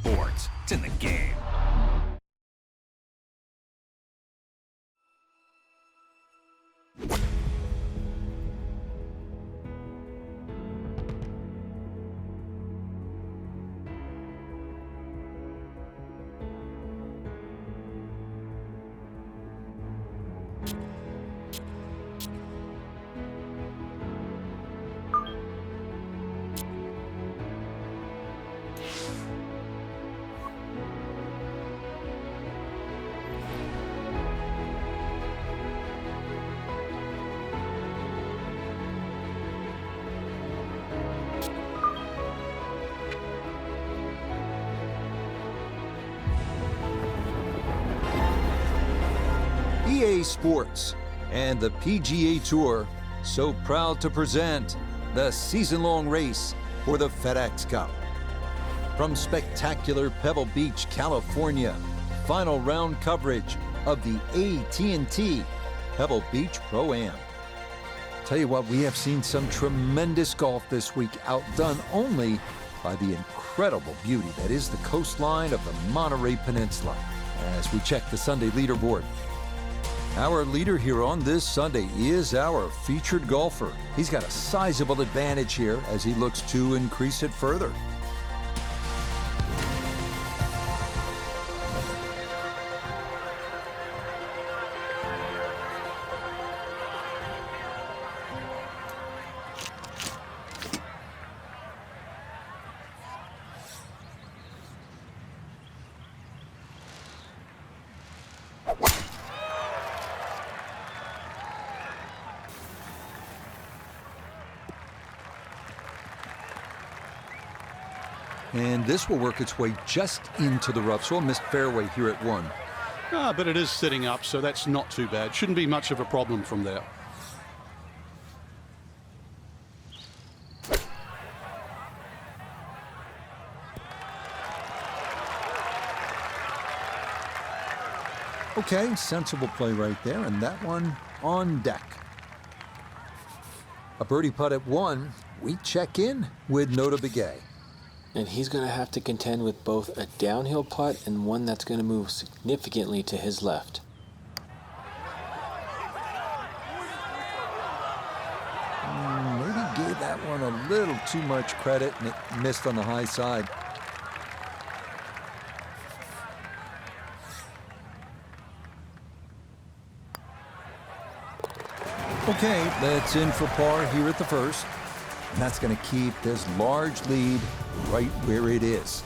Sports. It's in the game. EA Sports and the PGA Tour so proud to present the season-long race for the FedEx Cup. From spectacular Pebble Beach, California, final round coverage of the AT&T Pebble Beach Pro-Am. Tell you what, we have seen some tremendous golf this week, outdone only by the incredible beauty that is the coastline of the Monterey Peninsula. As we check the Sunday leaderboard, our leader here on this Sunday is our featured golfer. He's got a sizable advantage here as he looks to increase it further. And this will work its way just into the rough, so a missed fairway here at 1. But it is sitting up, so that's not too bad. Shouldn't be much of a problem from there. Okay, sensible play right there, and that one on deck. A birdie putt at 1. We check in with Nota Begay. And he's going to have to contend with both a downhill putt and one that's going to move significantly to his left. Maybe gave that one a little too much credit and it missed on the high side. Okay, that's in for par here at the first. And that's going to keep this large lead right where it is.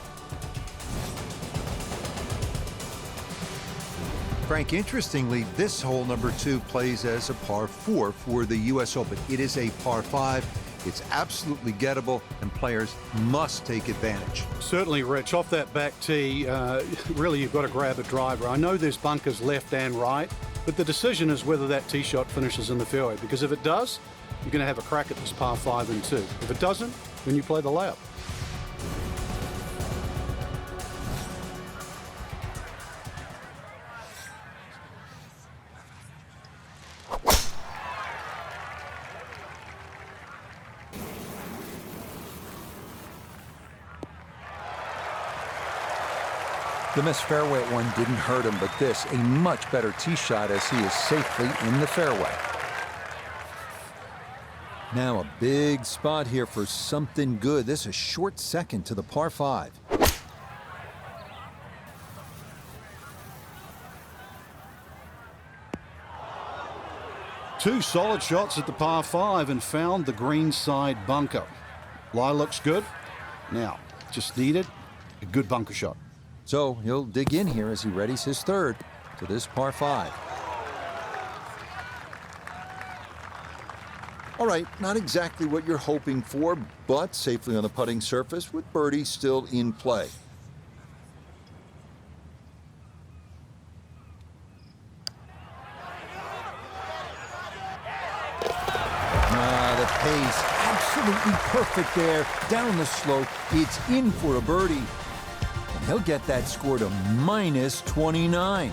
Frank, interestingly, this hole number 2 plays as a par 4 for the U.S. Open. It is a par 5. It's absolutely gettable, and players must take advantage. Certainly, Rich. Off that back tee, really you've got to grab a driver. I know there's bunkers left and right, but the decision is whether that tee shot finishes in the fairway, because if it does, you're going to have a crack at this par 5 and 2. If it doesn't, then you play the layup. The missed fairway at 1 didn't hurt him, but this, a much better tee shot as he is safely in the fairway. Now a big spot here for something good. This is a short second to the par 5. Two solid shots at the par 5 and found the green side bunker. Lie looks good. Now, just needed a good bunker shot. So he'll dig in here as he readies his third to this par 5. All right, not exactly what you're hoping for, but safely on the putting surface with birdie still in play. The pace, absolutely perfect there. Down the slope, it's in for a birdie. And he'll get that score to minus 29.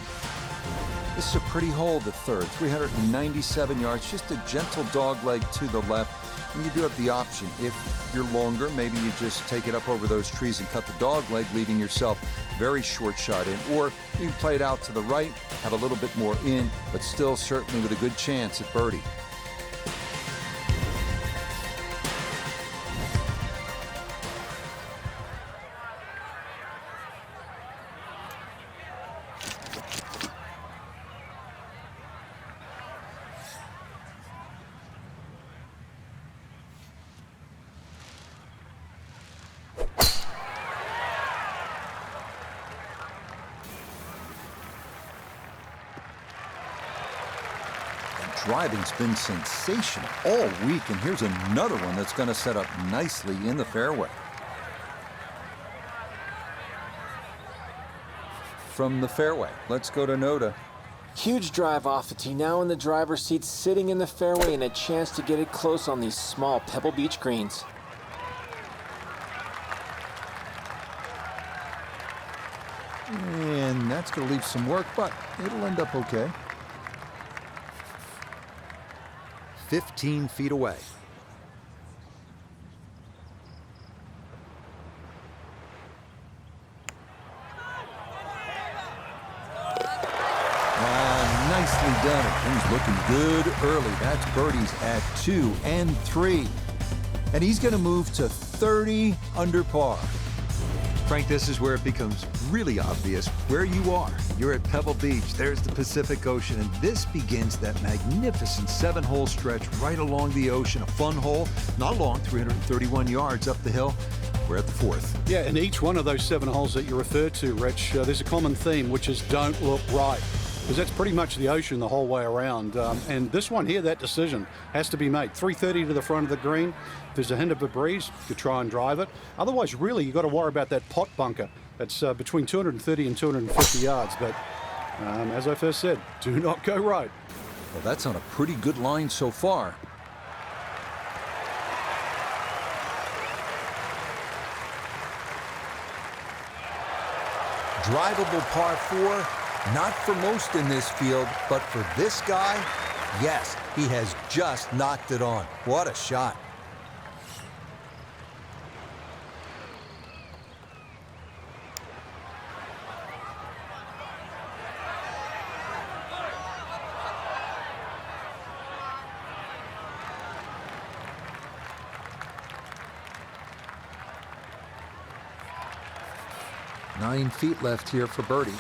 This is a pretty hole, the third. 397 yards, just a gentle dogleg to the left. you do have the option. If you're longer, maybe you just take it up over those trees and cut the dog leg, leaving yourself very short shot in. Or you can play it out to the right, have a little bit more in, but still certainly with a good chance at birdie. Driving's been sensational all week, and here's another one that's going to set up nicely in the fairway. From the fairway, let's go to Noda. Huge drive off the tee, now in the driver's seat, sitting in the fairway, and a chance to get it close on these small Pebble Beach greens. And that's going to leave some work, but it'll end up okay. 15 feet away. Nicely done. Things looking good early. That's birdies at 2 and 3. And he's going to move to 30 under par. Frank, this is where it becomes really obvious where you are. You're at Pebble Beach. There's the Pacific Ocean, and this begins that magnificent 7-hole stretch right along the ocean. A fun hole, not long, 331 yards up the hill. We're at the 4th. Yeah, and each one of those 7 holes that you referred to, Rich, there's a common theme, which is don't look right. Because that's pretty much the ocean the whole way around. And this one here, that decision has to be made. 330 to the front of the green. If there's a hint of a breeze, you try and drive it. Otherwise, really, you've got to worry about that pot bunker. That's between 230 and 250 yards. But as I first said, do not go right. Well, that's on a pretty good line so far. Drivable par 4. Not for most in this field, but for this guy, yes, he has just knocked it on. What a shot. Nine feet left here for birdie.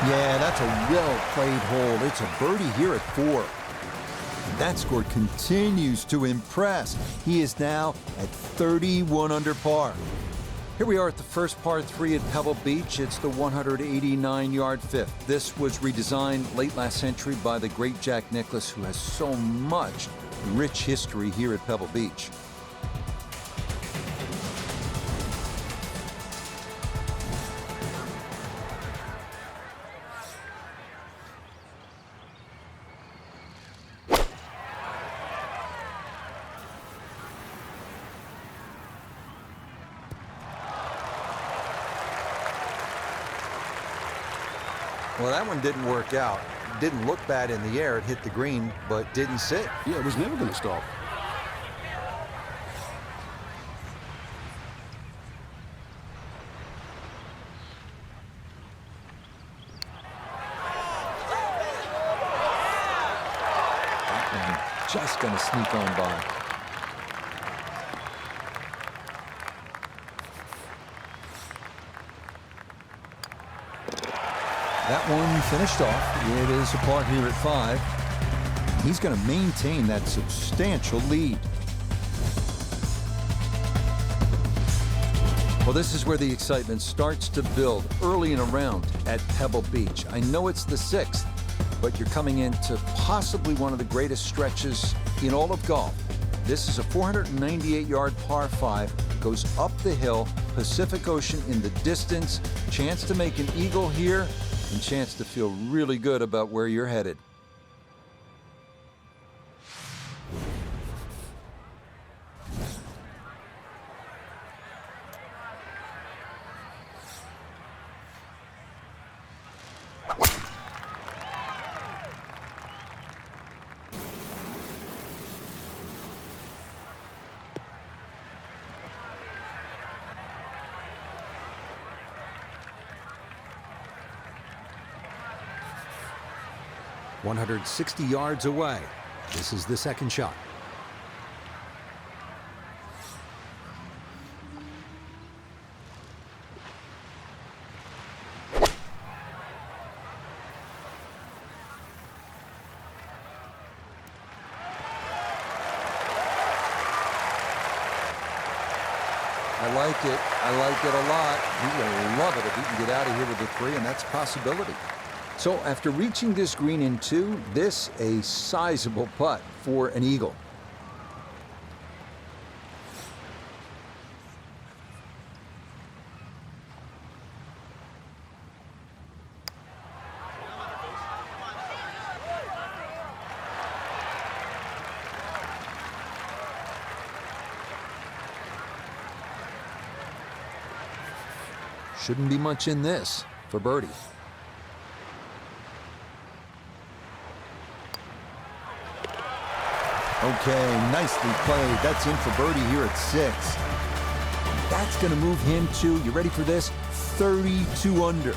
Yeah, that's a well-played hole. It's a birdie here at 4. And that score continues to impress. He is now at 31 under par. Here we are at the first par 3 at Pebble Beach. It's the 189-yard 5th. This was redesigned late last century by the great Jack Nicklaus, who has so much rich history here at Pebble Beach. Well, that one didn't work out. It didn't look bad in the air. It hit the green, but didn't sit. Yeah, it was never going to stop. That one just going to sneak on by. That one finished off. It is a par here at 5. He's going to maintain that substantial lead. Well, this is where the excitement starts to build early in a round at Pebble Beach. I know it's the 6th, but you're coming into possibly one of the greatest stretches in all of golf. This is a 498-yard par 5, goes up the hill, Pacific Ocean in the distance, chance to make an eagle here, and chance to feel really good about where you're headed. 160 yards away. This is the second shot. I like it a lot. He will love it if he can get out of here with a 3, and that's a possibility. So after reaching this green in 2, this a sizable putt for an eagle. Shouldn't be much in this for birdie. Okay, nicely played. That's in for birdie here at 6. That's going to move him to, you ready for this, 32 under.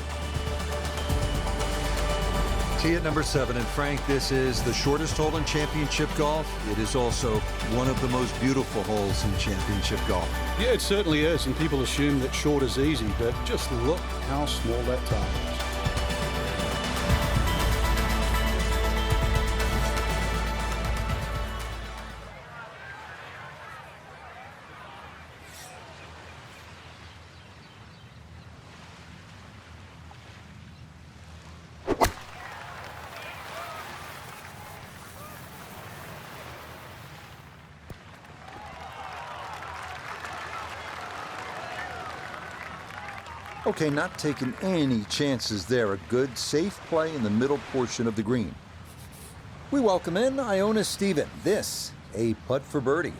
Tee at number 7, and Frank, this is the shortest hole in championship golf. It is also one of the most beautiful holes in championship golf. Yeah, it certainly is, and people assume that short is easy, but just look how small that target is. Okay, not taking any chances there. A good, safe play in the middle portion of the green. We welcome in Iona Stephen. This, a putt for birdie.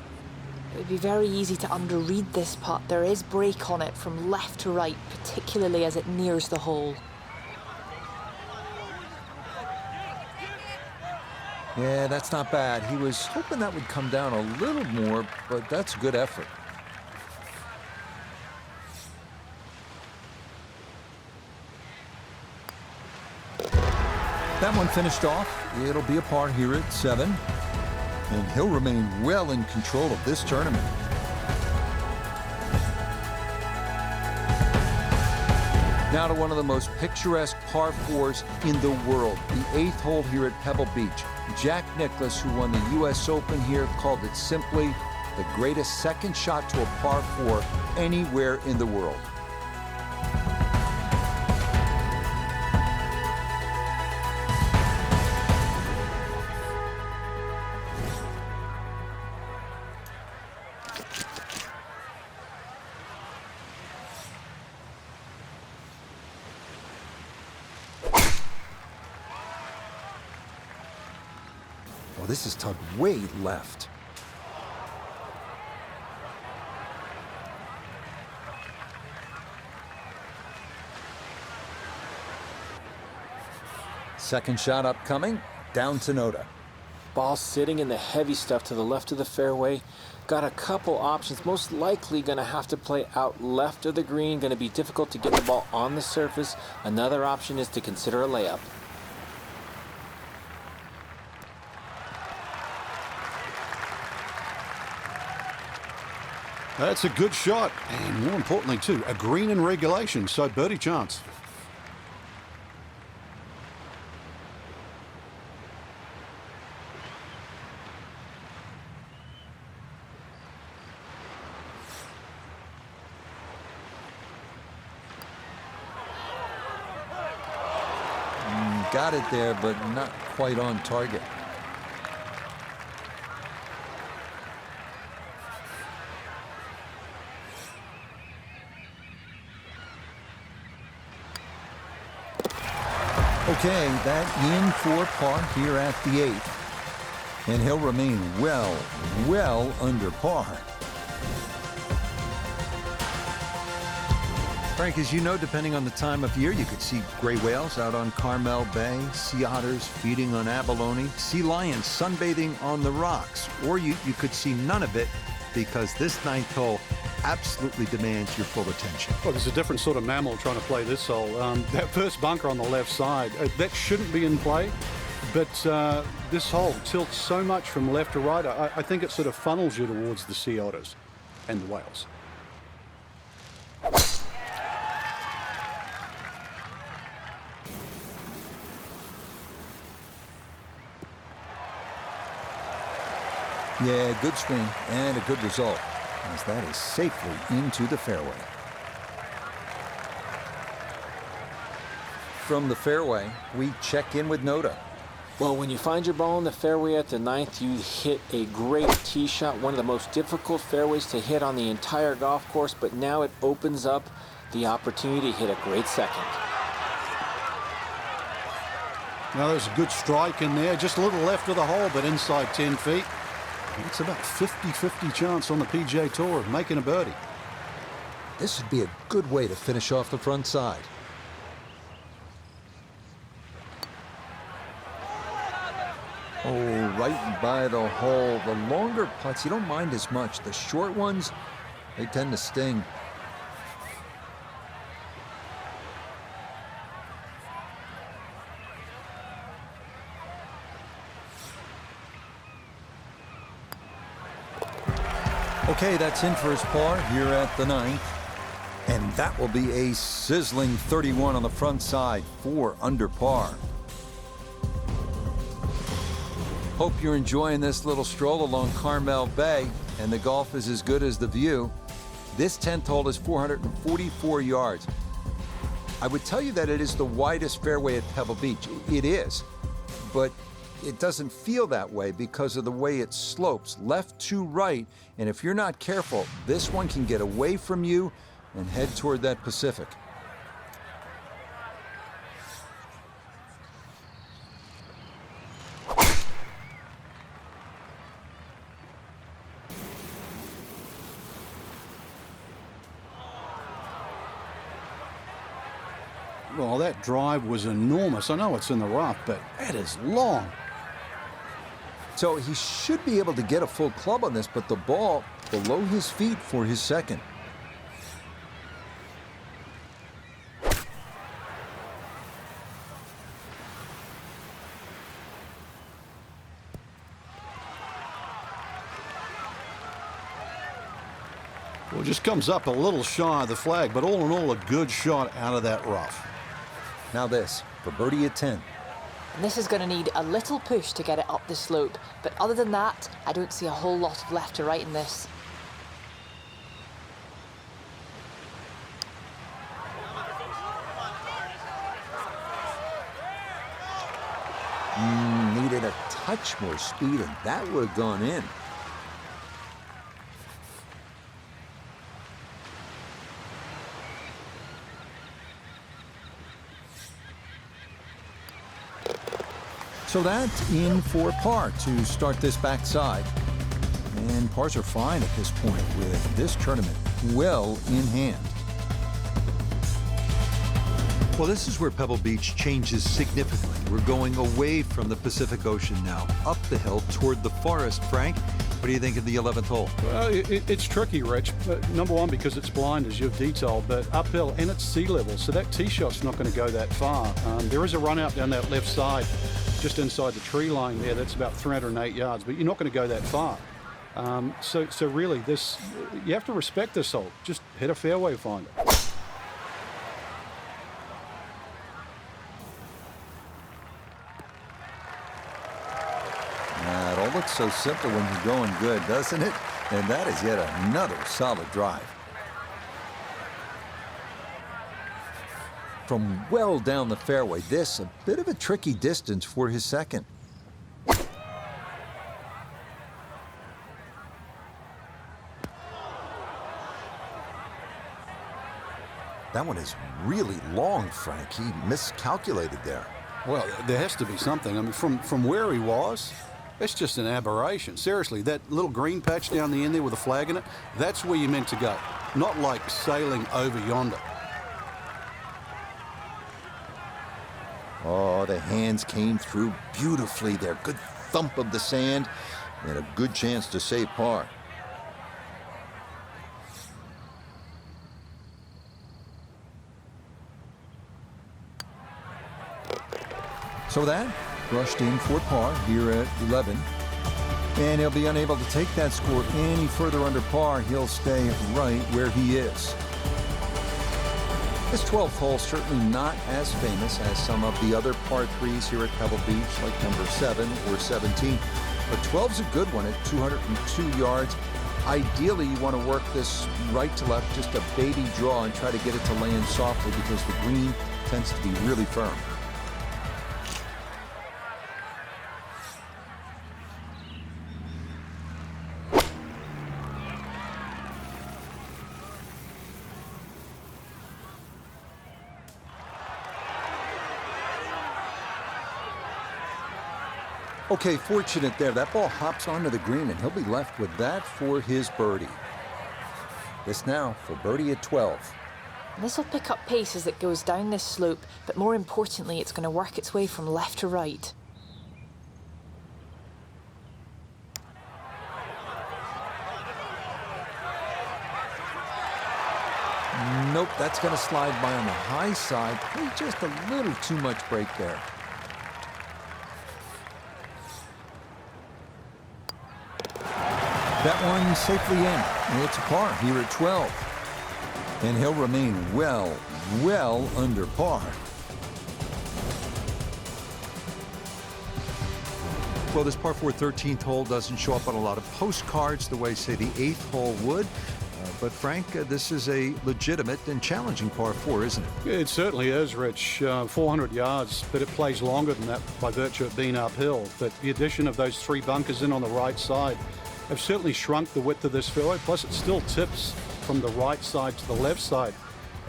It would be very easy to underread this putt. There is break on it from left to right, particularly as it nears the hole. Yeah, that's not bad. He was hoping that would come down a little more, but that's a good effort. That one finished off. It'll be a par here at 7. And he'll remain well in control of this tournament. Now to one of the most picturesque par 4s in the world. The 8th hole here at Pebble Beach. Jack Nicklaus, who won the U.S. Open here, called it simply the greatest second shot to a par 4 anywhere in the world. Oh, this is tugged way left. Second shot upcoming, down to Noda. Ball sitting in the heavy stuff to the left of the fairway. Got a couple options. Most likely going to have to play out left of the green. Going to be difficult to get the ball on the surface. Another option is to consider a layup. That's a good shot, and more importantly too, a green in regulation, so birdie chance. Got it there, but not quite on target. Okay, that in for par here at the 8th. And he'll remain well under par. Frank, as you know, depending on the time of year, you could see gray whales out on Carmel Bay, sea otters feeding on abalone, sea lions sunbathing on the rocks, or you could see none of it because this 9th hole absolutely demands your full attention. Well, there's a different sort of mammal trying to play this hole. That first bunker on the left side, that shouldn't be in play, But this hole tilts so much from left to right, I think it sort of funnels you towards the sea otters and the whales. Yeah, good swing and a good result, as that is safely into the fairway. From the fairway, we check in with Noda. Well, when you find your ball in the fairway at the 9th, you hit a great tee shot, one of the most difficult fairways to hit on the entire golf course, but now it opens up the opportunity to hit a great second. Now there's a good strike in there, just a little left of the hole, but inside 10 feet. It's about 50-50 chance on the PGA Tour of making a birdie. This would be a good way to finish off the front side. Oh, right by the hole. The longer putts, you don't mind as much. The short ones, they tend to sting. Okay, that's in for his par here at the 9th. And that will be a sizzling 31 on the front side, 4 under par. Hope you're enjoying this little stroll along Carmel Bay, and the golf is as good as the view. This 10th hole is 444 yards. I would tell you that it is the widest fairway at Pebble Beach. It is, but it doesn't feel that way because of the way it slopes left to right, and if you're not careful, this one can get away from you and head toward that Pacific. Well, that drive was enormous. I know it's in the rough, but that is long. So he should be able to get a full club on this, but the ball below his feet for his second. Well, it just comes up a little shy of the flag, but all in all, a good shot out of that rough. Now this, for birdie at 10. And this is going to need a little push to get it up the slope. But other than that, I don't see a whole lot of left to right in this. Needed a touch more speed, and that would have gone in. So that's in for par to start this backside. And pars are fine at this point with this tournament well in hand. Well, this is where Pebble Beach changes significantly. We're going away from the Pacific Ocean now, up the hill toward the forest. Frank, what do you think of the 11th hole? Well, it's tricky, Rich. Number one, because it's blind, as you've detailed, but uphill and it's sea level, so that tee shot's not going to go that far. There is a run out down that left side, just inside the tree line there. That's about 308 yards, but you're not going to go that far. So really, this you have to respect this hole. Just hit a fairway finder. It all looks so simple when you're going good, doesn't it? And that is yet another solid drive. From well down the fairway, this a bit of a tricky distance for his second. That one is really long, Frank. He miscalculated there. Well, there has to be something. I mean, from where he was, that's just an aberration. Seriously, that little green patch down the end there with a flag in it, that's where you're meant to go. Not like sailing over yonder. Oh, the hands came through beautifully there. Good thump of the sand and a good chance to save par. So that brushed in for par here at 11. And he'll be unable to take that score any further under par. He'll stay right where he is. This 12th hole certainly not as famous as some of the other par 3s here at Pebble Beach, like number 7 or 17. But 12's a good one at 202 yards. Ideally, you want to work this right to left, just a baby draw, and try to get it to land softly because the green tends to be really firm. Okay, fortunate there. That ball hops onto the green, and he'll be left with that for his birdie. This now for birdie at 12. This will pick up pace as it goes down this slope, but more importantly, it's going to work its way from left to right. Nope, that's going to slide by on the high side. Just a little too much break there. That one safely in. It's a par here at 12. And he'll remain well under par. Well, this par 4 13th hole doesn't show up on a lot of postcards the way, say, the 8th hole would. But, Frank, this is a legitimate and challenging par 4, isn't it? It certainly is, Rich. 400 yards, but it plays longer than that by virtue of being uphill. But the addition of those 3 bunkers in on the right side have certainly shrunk the width of this fairway. Plus, it still tips from the right side to the left side.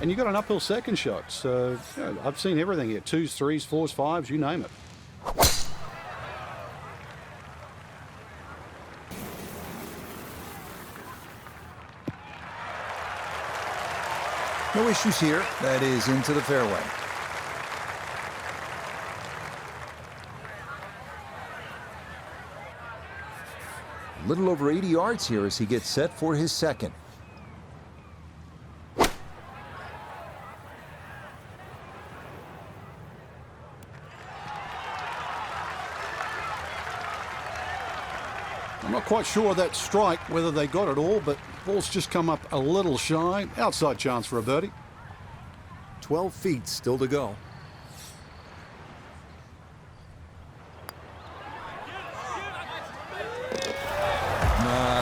And you've got an uphill second shot. So, I've seen everything here. 2s, 3s, 4s, 5s, you name it. No issues here. That is into the fairway. A little over 80 yards here as he gets set for his second. I'm not quite sure of that strike, whether they got it all, but ball's just come up a little shy. Outside chance for a birdie. 12 feet still to go.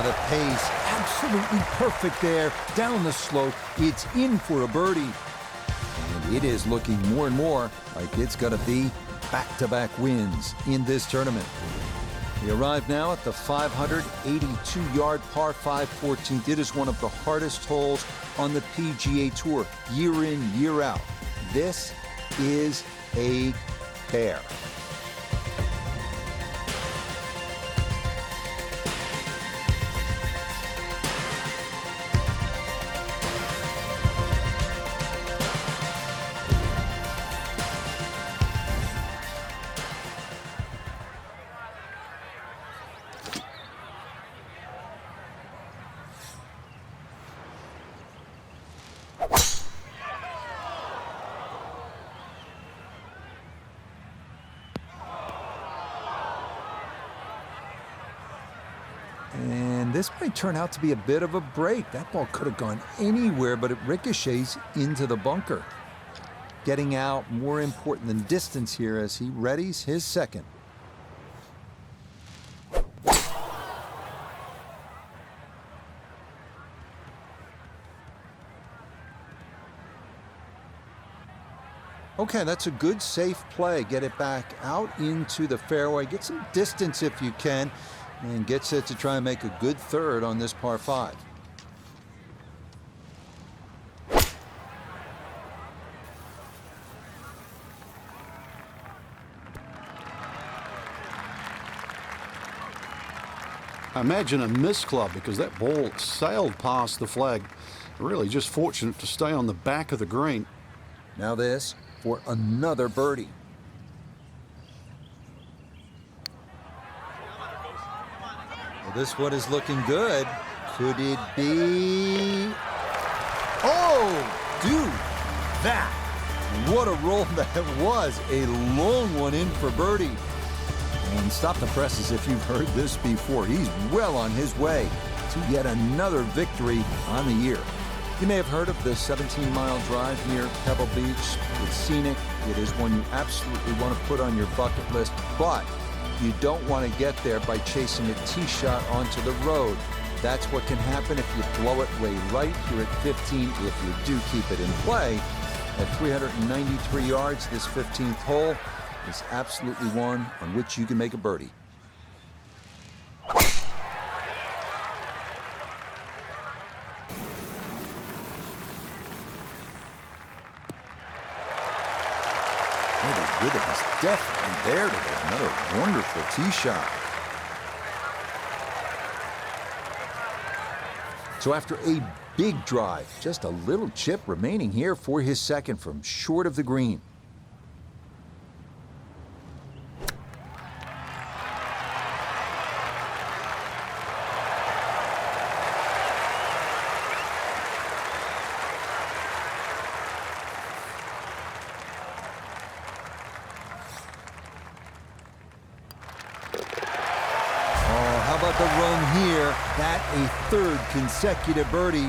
The pace absolutely perfect there. Down the slope, it's in for a birdie. And it is looking more and more like it's going to be back-to-back wins in this tournament. We arrive now at the 582-yard par 5 14th. It is one of the hardest holes on the PGA Tour, year in, year out. This is a bear. And this might turn out to be a bit of a break. That ball could have gone anywhere, but it ricochets into the bunker. Getting out more important than distance here as he readies his second. Okay, that's a good, safe play. Get it back out into the fairway. Get some distance if you can. And get set to try and make a good third on this par 5. I imagine a miss club because that ball sailed past the flag. Really just fortunate to stay on the back of the green. Now this for another birdie. Well, this one is looking good. Could it be? Oh, dude, that. What a roll that was. A long one in for birdie. And stop the presses if you've heard this before. He's well on his way to yet another victory on the year. You may have heard of the 17-mile drive near Pebble Beach. It's scenic. It is one you absolutely want to put on your bucket list, but you don't want to get there by chasing a tee shot onto the road. That's what can happen if you blow it way right here at 15, if you do keep it in play. At 393 yards, this 15th hole is absolutely one on which you can make a birdie. The rhythm is definitely there today. Another wonderful tee shot. So after a big drive, just a little chip remaining here for his second from short of the green. How about the run here? That a third consecutive birdie.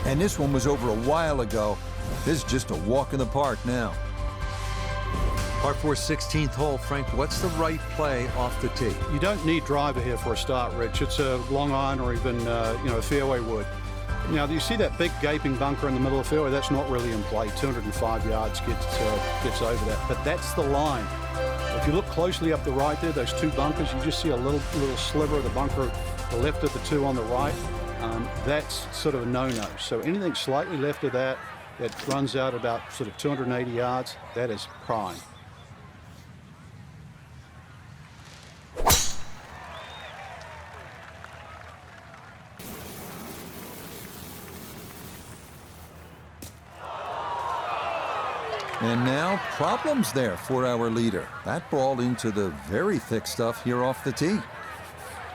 And this one was over a while ago. This is just a walk in the park now. Par 4, 16th hole. Frank, what's the right play off the tee? You don't need driver here for a start, Rich. It's a long iron or even a fairway wood. Now, you see that big gaping bunker in the middle of the fairway? That's not really in play. 205 yards gets over that. But that's the line. If you look closely up the right there, those two bunkers, you just see a little sliver of the bunker, the left of the two on the right. That's sort of a no-no. So anything slightly left of that runs out about sort of 280 yards, that is prime. And now, problems there for our leader. That ball into the very thick stuff here off the tee.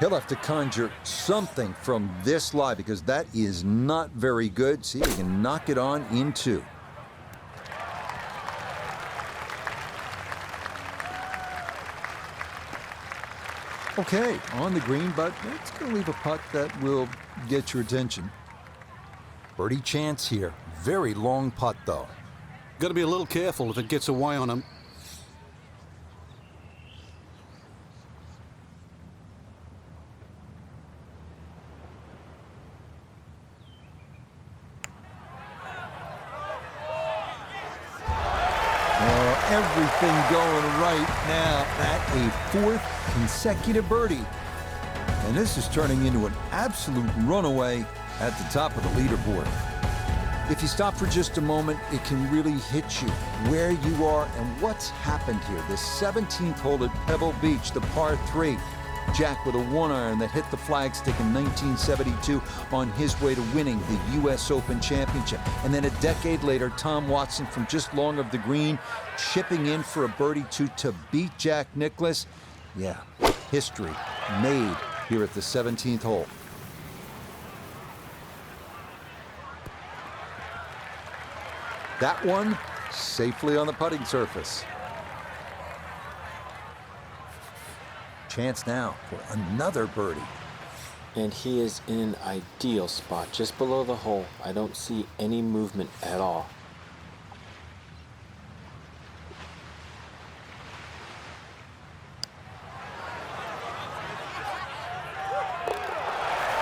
He'll have to conjure something from this lie because that is not very good. See, he can knock it on in two. Okay, on the green, but it's going to leave a putt that will get your attention. Birdie chance here. Very long putt, though. Got to be a little careful if it gets away on him. Everything going right now. That a fourth consecutive birdie. And this is turning into an absolute runaway at the top of the leaderboard. If you stop for just a moment, it can really hit you where you are and what's happened here. The 17th hole at Pebble Beach, the par 3. Jack with a 1-iron that hit the flagstick in 1972 on his way to winning the U.S. Open Championship. And then a decade later, Tom Watson from just long of the green, chipping in for a birdie to beat Jack Nicklaus. Yeah, history made here at the 17th hole. That one safely on the putting surface. Chance now for another birdie. And he is in an ideal spot just below the hole. I don't see any movement at all.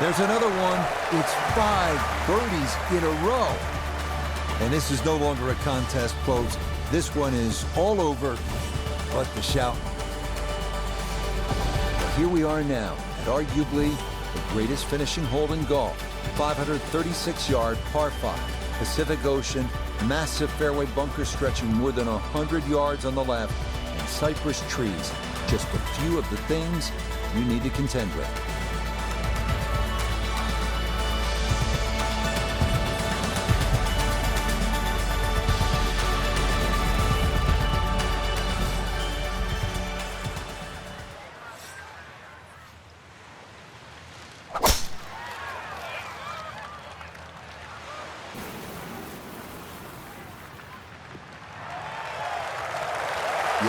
There's another one. It's 5 birdies in a row. And this is no longer a contest, folks. This one is all over but the shout. Here we are now at arguably the greatest finishing hole in golf. 536-yard par 5. Pacific Ocean, massive fairway bunker stretching more than 100 yards on the left, and cypress trees. Just a few of the things you need to contend with.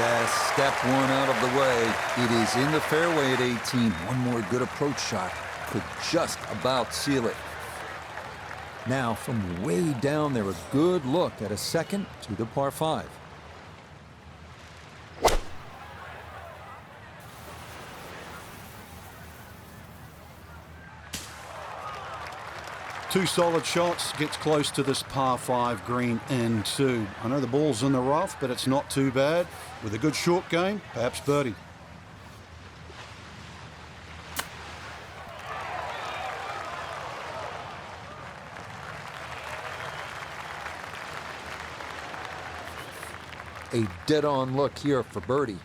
Yes, step one out of the way. It is in the fairway at 18. One more good approach shot could just about seal it. Now, from way down there, a good look at a second to the par 5. Two solid shots, gets close to this par 5 green in 2. I know the ball's in the rough, but it's not too bad. With a good short game, perhaps birdie. A dead-on look here for birdie.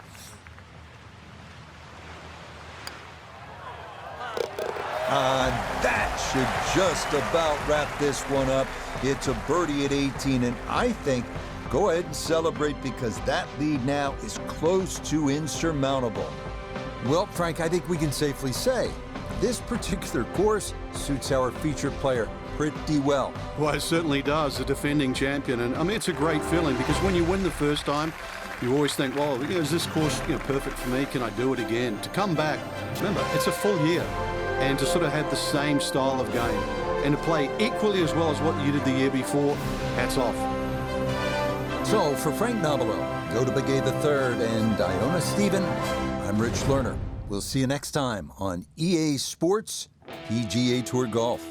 That should just about wrap this one up. It's a birdie at 18, and I think go ahead and celebrate because that lead now is close to insurmountable. Well, Frank, I think we can safely say this particular course suits our featured player pretty well. Well, it certainly does, the defending champion. And I mean, it's a great feeling because when you win the first time, you always think, well, is this course perfect for me? Can I do it again? To come back, remember, it's a full year. And to sort of have the same style of game and to play equally as well as what you did the year before, hats off. So for Frank Nobilo, Go to Begay III, and Iona Stephen, I'm Rich Lerner. We'll see you next time on EA Sports PGA Tour Golf.